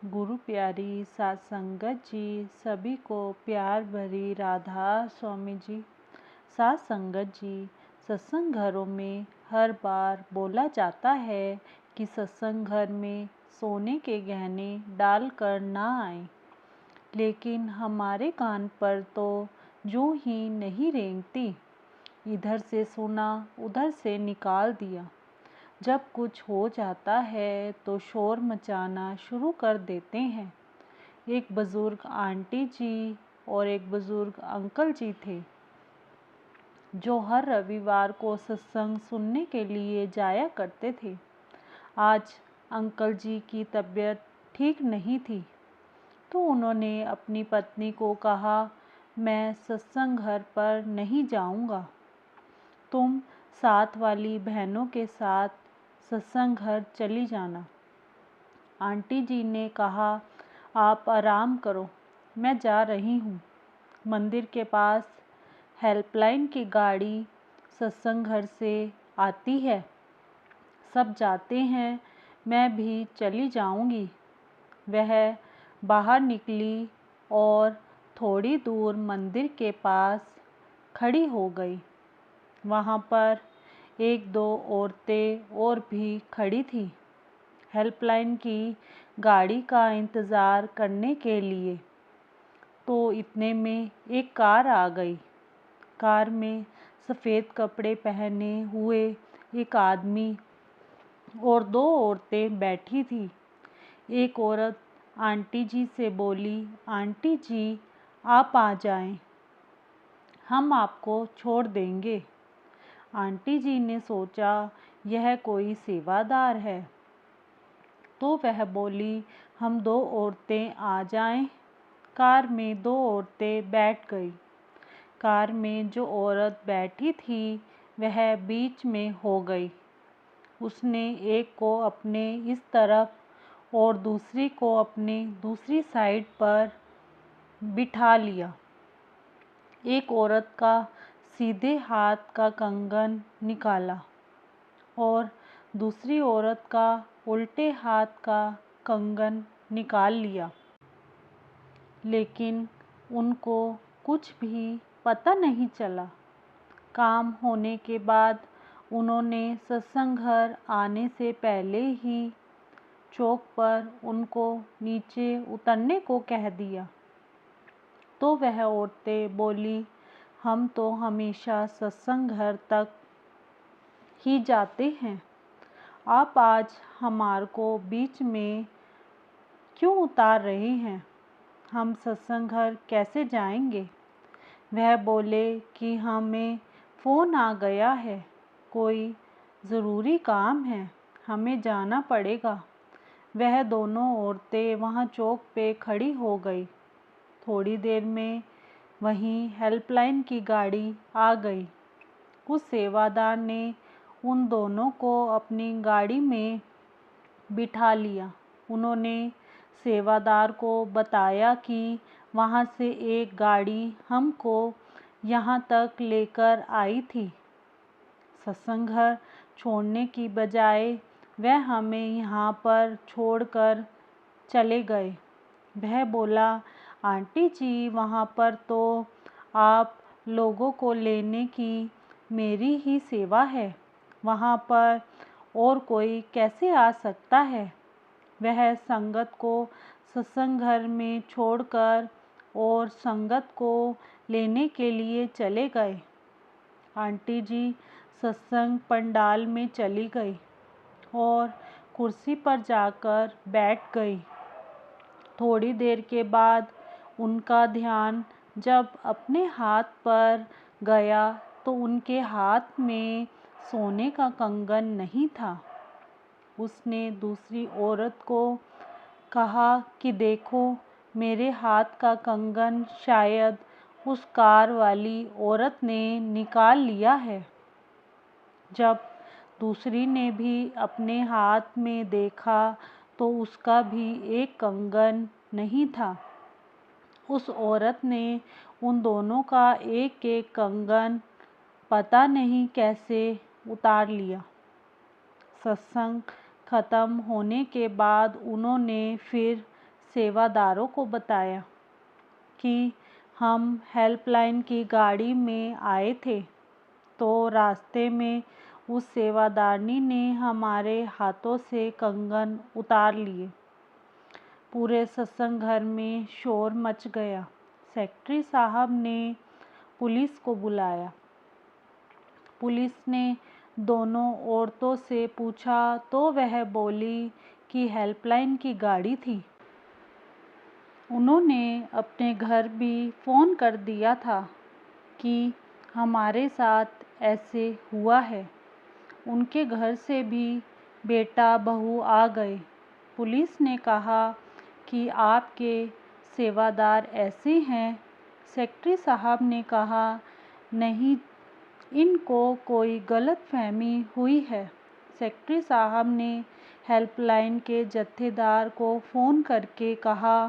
गुरु प्यारी सात संगत जी, सभी को प्यार भरी राधा स्वामी जी। सात संगत जी, सत्संग घरों में हर बार बोला जाता है कि सत्संग घर में सोने के गहने डाल कर ना आए, लेकिन हमारे कान पर तो जो ही नहीं रेंगती। इधर से सुना उधर से निकाल दिया। जब कुछ हो जाता है तो शोर मचाना शुरू कर देते हैं। एक बुजुर्ग आंटी जी और एक बुजुर्ग अंकल जी थे, जो हर रविवार को सत्संग सुनने के लिए जाया करते थे। आज अंकल जी की तबीयत ठीक नहीं थी, तो उन्होंने अपनी पत्नी को कहा, मैं सत्संग घर पर नहीं जाऊंगा, तुम साथ वाली बहनों के साथ सत्संग घर चली जाना। आंटी जी ने कहा, आप आराम करो, मैं जा रही हूँ। मंदिर के पास हेल्पलाइन की गाड़ी सत्संग घर से आती है, सब जाते हैं, मैं भी चली जाऊंगी। वह बाहर निकली और थोड़ी दूर मंदिर के पास खड़ी हो गई। वहाँ पर एक दो औरतें और भी खड़ी थी, हेल्पलाइन की गाड़ी का इंतज़ार करने के लिए। तो इतने में एक कार आ गई। कार में सफ़ेद कपड़े पहने हुए एक आदमी और दो औरतें बैठी थी। एक औरत आंटी जी से बोली, आंटी जी आप आ जाएं, हम आपको छोड़ देंगे। आंटी जी ने सोचा यह कोई सेवादार है, तो वह बोली, हम दो औरतें आ जाएं। कार में दो औरतें बैठ गई। कार में जो औरत बैठी थी वह बीच में हो गई। उसने एक को अपने इस तरफ और दूसरी को अपने दूसरी साइड पर बिठा लिया। एक औरत का सीधे हाथ का कंगन निकाला और दूसरी औरत का उल्टे हाथ का कंगन निकाल लिया, लेकिन उनको कुछ भी पता नहीं चला। काम होने के बाद उन्होंने सत्संग घर आने से पहले ही चौक पर उनको नीचे उतरने को कह दिया। तो वह औरतें बोली, हम तो हमेशा सत्संग घर तक ही जाते हैं, आप आज हमार को बीच में क्यों उतार रहे हैं, हम सत्संग घर कैसे जाएंगे। वह बोले कि हमें फ़ोन आ गया है, कोई ज़रूरी काम है, हमें जाना पड़ेगा। वह दोनों औरतें वहाँ चौक पे खड़ी हो गई। थोड़ी देर में वहीं हेल्पलाइन की गाड़ी आ गई। उस सेवादार ने उन दोनों को अपनी गाड़ी में बिठा लिया। उन्होंने सेवादार को बताया कि वहाँ से एक गाड़ी हमको यहाँ तक लेकर आई थी। सत्संग घर छोड़ने की बजाय वह हमें यहाँ पर छोड़कर चले गए। वह बोला, आंटी जी वहाँ पर तो आप लोगों को लेने की मेरी ही सेवा है, वहाँ पर और कोई कैसे आ सकता है। वह संगत को सत्संग घर में छोड़कर और संगत को लेने के लिए चले गए। आंटी जी सत्संग पंडाल में चली गई और कुर्सी पर जाकर बैठ गई। थोड़ी देर के बाद उनका ध्यान जब अपने हाथ पर गया तो उनके हाथ में सोने का कंगन नहीं था। उसने दूसरी औरत को कहा कि देखो, मेरे हाथ का कंगन शायद उस कार वाली औरत ने निकाल लिया है। जब दूसरी ने भी अपने हाथ में देखा तो उसका भी एक कंगन नहीं था। उस औरत ने उन दोनों का एक एक कंगन पता नहीं कैसे उतार लिया। सत्संग खत्म होने के बाद उन्होंने फिर सेवादारों को बताया कि हम हेल्पलाइन की गाड़ी में आए थे, तो रास्ते में उस सेवादारनी ने हमारे हाथों से कंगन उतार लिए। पूरे सत्संग घर में शोर मच गया। सेक्रेटरी साहब ने पुलिस को बुलाया। पुलिस ने दोनों औरतों से पूछा तो वह बोली कि हेल्पलाइन की गाड़ी थी। उन्होंने अपने घर भी फ़ोन कर दिया था कि हमारे साथ ऐसे हुआ है। उनके घर से भी बेटा बहू आ गए। पुलिस ने कहा कि आपके सेवादार ऐसे हैं। सेक्रेटरी साहब ने कहा, नहीं, इनको कोई गलतफहमी हुई है। सेक्रेटरी साहब ने हेल्पलाइन के जत्थेदार को फ़ोन करके कहा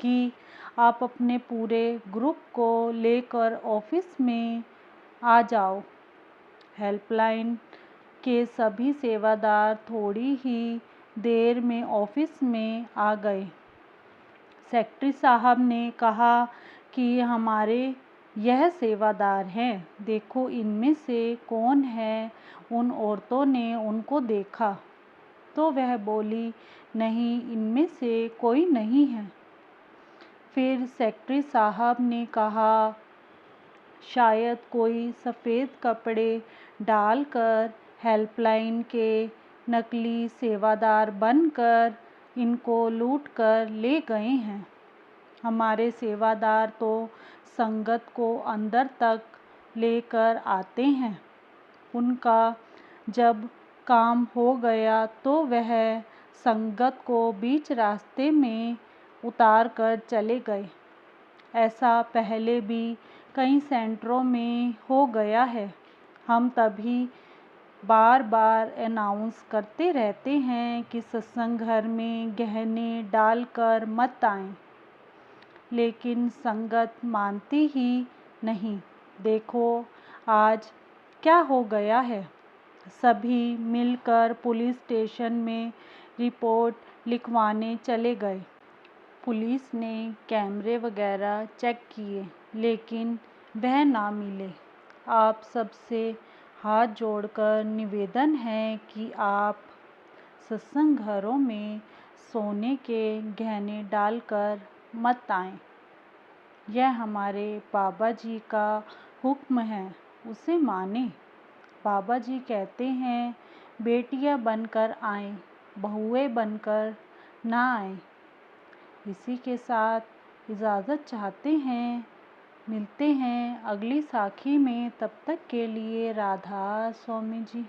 कि आप अपने पूरे ग्रुप को लेकर ऑफिस में आ जाओ। हेल्पलाइन के सभी सेवादार थोड़ी ही देर में ऑफिस में आ गए। सेक्रेटरी साहब ने कहा कि हमारे यह सेवादार हैं, देखो इनमें से कौन है। उन औरतों ने उनको देखा तो वह बोली, नहीं, इनमें से कोई नहीं है। फिर सेक्रेटरी साहब ने कहा, शायद कोई सफ़ेद कपड़े डालकर हेल्पलाइन के नकली सेवादार बनकर इनको लूट कर ले गए हैं। हमारे सेवादार तो संगत को अंदर तक लेकर आते हैं। उनका जब काम हो गया तो वह संगत को बीच रास्ते में उतार कर चले गए। ऐसा पहले भी कई सेंटरों में हो गया है। हम तभी बार बार अनाउंस करते रहते हैं कि सत्संग घर में गहने डालकर मत आएं, लेकिन संगत मानती ही नहीं। देखो आज क्या हो गया है। सभी मिलकर पुलिस स्टेशन में रिपोर्ट लिखवाने चले गए। पुलिस ने कैमरे वगैरह चेक किए, लेकिन वह ना मिले। आप सबसे हाथ जोड़कर निवेदन है कि आप सत्संग घरों में सोने के गहने डालकर मत आएं। यह हमारे बाबा जी का हुक्म है, उसे माने। बाबा जी कहते हैं, बेटियां बनकर आएं, बहुएं बनकर ना आएं। इसी के साथ इजाज़त चाहते हैं। मिलते हैं अगली साखी में। तब तक के लिए राधा स्वामी जी।